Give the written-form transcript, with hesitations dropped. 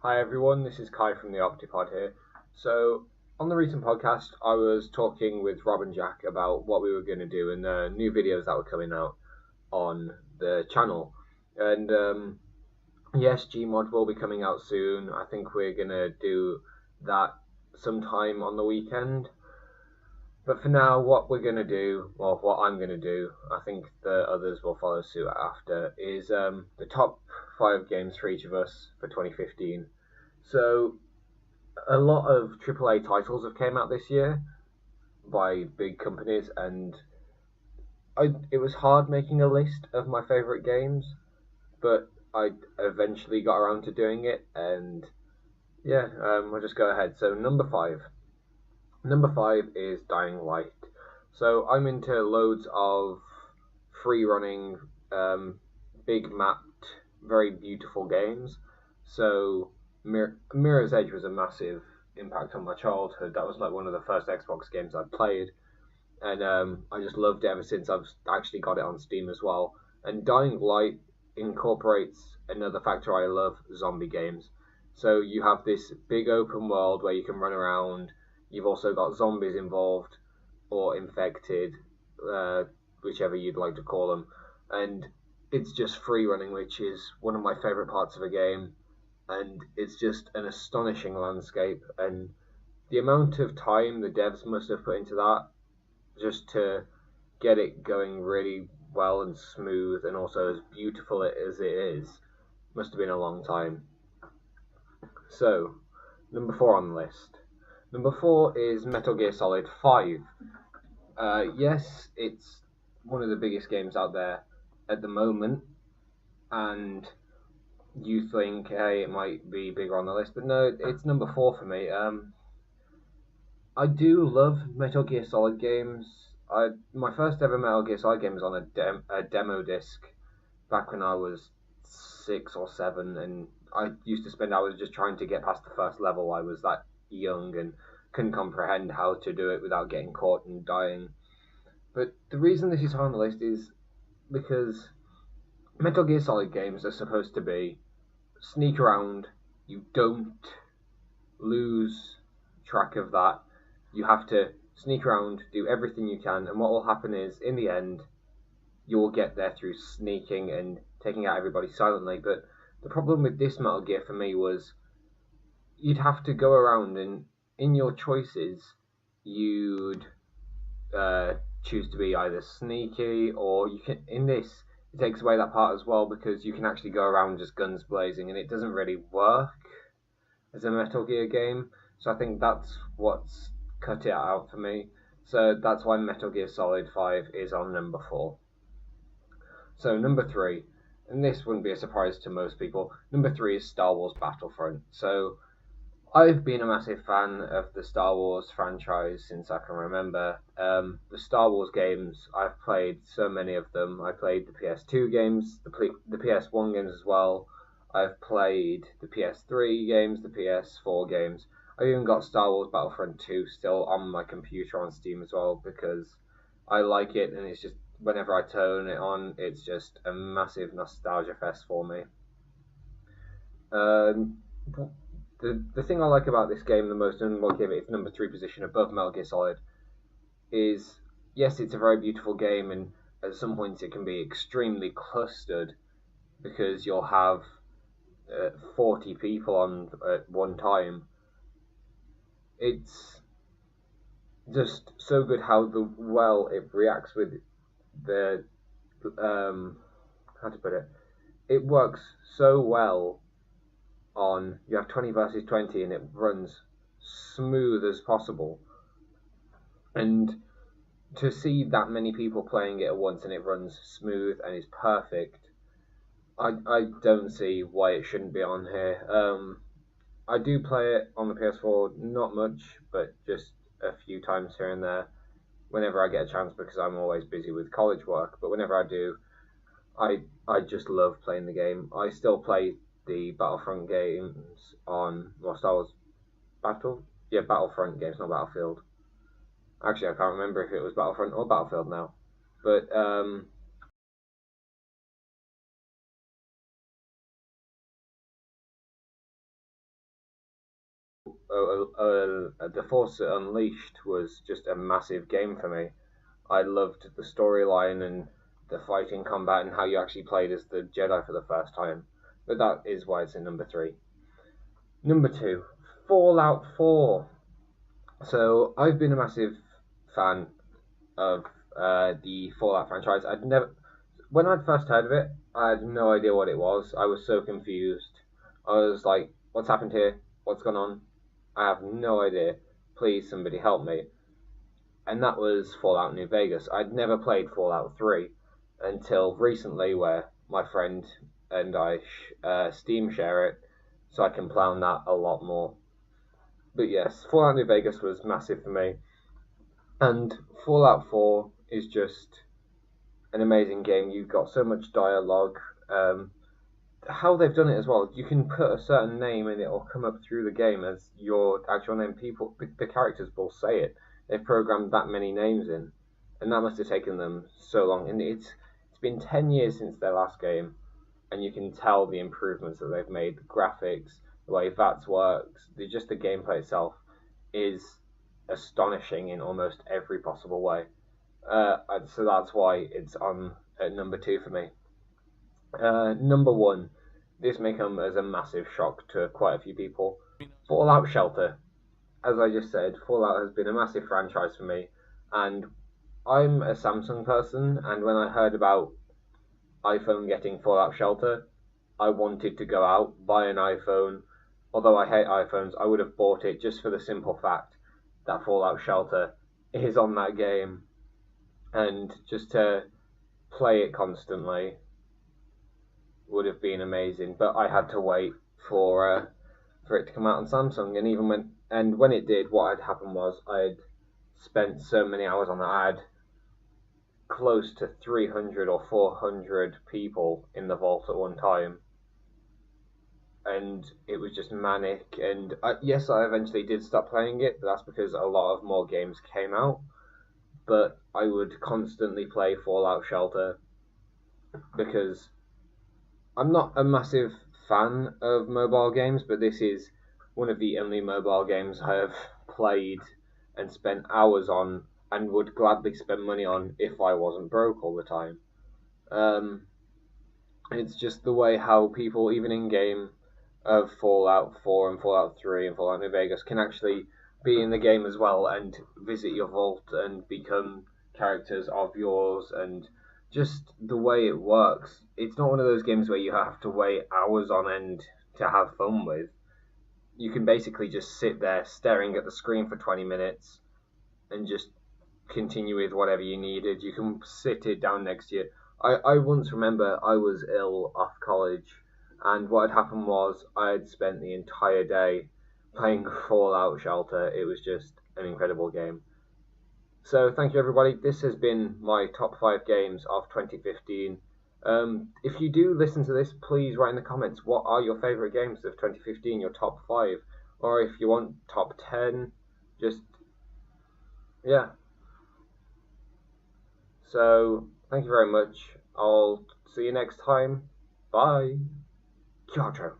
Hi everyone, this is Kai from the OptiPod here. So, on the recent podcast, I was talking with Rob and Jack about what we were going to do and the new videos that were coming out on the channel. And yes, Gmod will be coming out soon. I think we're going to do that sometime on the weekend. But for now, what we're going to do, or what I'm going to do, I think the others will follow suit after, is the top 5 games for each of us for 2015. So, a lot of AAA titles have came out this year by big companies, and it was hard making a list of my favourite games, but I eventually got around to doing it, and yeah, I'll just go ahead. So, number 5. Number 5 is Dying Light. So I'm into loads of free running, big mapped, very beautiful games. So Mirror's Edge was a massive impact on my childhood. That was like one of the first Xbox games I played, and I just loved it ever since. I've actually got it on Steam as well. And Dying Light incorporates another factor I love: zombie games. So you have this big open world where you can run around. You've also got zombies involved, or infected, whichever you'd like to call them. And it's just free running, which is one of my favourite parts of a game. And it's just an astonishing landscape. And the amount of time the devs must have put into that just to get it going really well and smooth, and also as beautiful as it is, must have been a long time. So, number 4 on the list. Number 4 is Metal Gear Solid 5. Yes, it's one of the biggest games out there at the moment, and you think, hey, it might be bigger on the list, but no, it's number 4 for me. I do love Metal Gear Solid games. My first ever Metal Gear Solid game was on a demo disc back when I was 6 or 7, and I used to spend hours just trying to get past the first level. I was that young and couldn't comprehend how to do it without getting caught and dying. But the reason this is high on the list is because Metal Gear Solid games are supposed to be sneak around. You don't lose track of that. You have to sneak around, do everything you can, and what will happen is, in the end, you will get there through sneaking and taking out everybody silently. But the problem with this Metal Gear for me was you'd have to go around, and in your choices, you'd choose to be either sneaky, or you can. In this, it takes away that part as well, because you can actually go around just guns blazing, and it doesn't really work as a Metal Gear game. So I think that's what's cut it out for me. So that's why Metal Gear Solid 5 is on number 4. So number 3, and this wouldn't be a surprise to most people, number 3 is Star Wars Battlefront. So I've been a massive fan of the Star Wars franchise since I can remember. The Star Wars games, I've played so many of them. I played the PS2 games, the PS1 games as well. I've played the PS3 games, the PS4 games. I've even got Star Wars Battlefront 2 still on my computer on Steam as well, because I like it, and it's just, whenever I turn it on, it's just a massive nostalgia fest for me. The thing I like about this game the most, and we'll give it its number 3 position above Metal Gear Solid, is, yes, it's a very beautiful game, and at some points it can be extremely clustered, because you'll have 40 people on at one time. It's just so good how well it reacts with the how to put it. It works so well on, you have 20 versus 20, and it runs smooth as possible. And to see that many people playing it at once and it runs smooth and is perfect, I don't see why it shouldn't be on here. I do play it on the PS4, not much, but just a few times here and there, whenever I get a chance, because I'm always busy with college work. But whenever I do, I just love playing the game. I still play the Battlefront games on, well, Star Wars Battlefront games, not Battlefield. Actually, I can't remember if it was Battlefront or Battlefield now. But The Force Unleashed was just a massive game for me. I loved the storyline and the fighting combat and how you actually played as the Jedi for the first time. But that is why it's in number 3. Number 2, Fallout 4. So I've been a massive fan of the Fallout franchise. When I'd first heard of it, I had no idea what it was. I was so confused. I was like, what's happened here? What's gone on? I have no idea. Please, somebody help me. And that was Fallout New Vegas. I'd never played Fallout 3 until recently, where my friend and I Steam share it, so I can play on that a lot more. But yes, Fallout New Vegas was massive for me. And Fallout 4 is just an amazing game. You've got so much dialogue. How they've done it as well, you can put a certain name and it'll come up through the game as your actual name. The characters will say it. They've programmed that many names in, and that must have taken them so long. And it's been 10 years since their last game, and you can tell the improvements that they've made. The graphics, the way VATS works, just the gameplay itself is astonishing in almost every possible way. So that's why it's on at number 2 for me. Number 1, this may come as a massive shock to quite a few people. Fallout Shelter. As I just said, Fallout has been a massive franchise for me, and I'm a Samsung person, and when I heard about iPhone getting Fallout Shelter, I wanted to go out, buy an iPhone. Although I hate iPhones, I would have bought it just for the simple fact that Fallout Shelter is on that game, and just to play it constantly would have been amazing. But I had to wait for it to come out on Samsung, and when it did, what had happened was I had spent so many hours on that. I had close to 300 or 400 people in the vault at one time, and it was just manic. And yes, I eventually did stop playing it, but that's because a lot of more games came out. But I would constantly play Fallout Shelter because I'm not a massive fan of mobile games, but this is one of the only mobile games I have played and spent hours on and would gladly spend money on if I wasn't broke all the time. It's just the way how people, even in game of Fallout 4 and Fallout 3 and Fallout New Vegas, can actually be in the game as well and visit your vault and become characters of yours, and just the way it works. It's not one of those games where you have to wait hours on end to have fun with. You can basically just sit there staring at the screen for 20 minutes and just continue with whatever you needed. You can sit it down next to you. I once remember I was ill off college, and what had happened was I had spent the entire day playing Fallout Shelter. It was just an incredible game. So thank you, everybody. This has been my top 5 games of 2015. If you do listen to this, please write in the comments what are your favourite games of 2015, your top 5, or if you want top 10, just, yeah. So thank you very much. I'll see you next time. Bye. Ciao, ciao.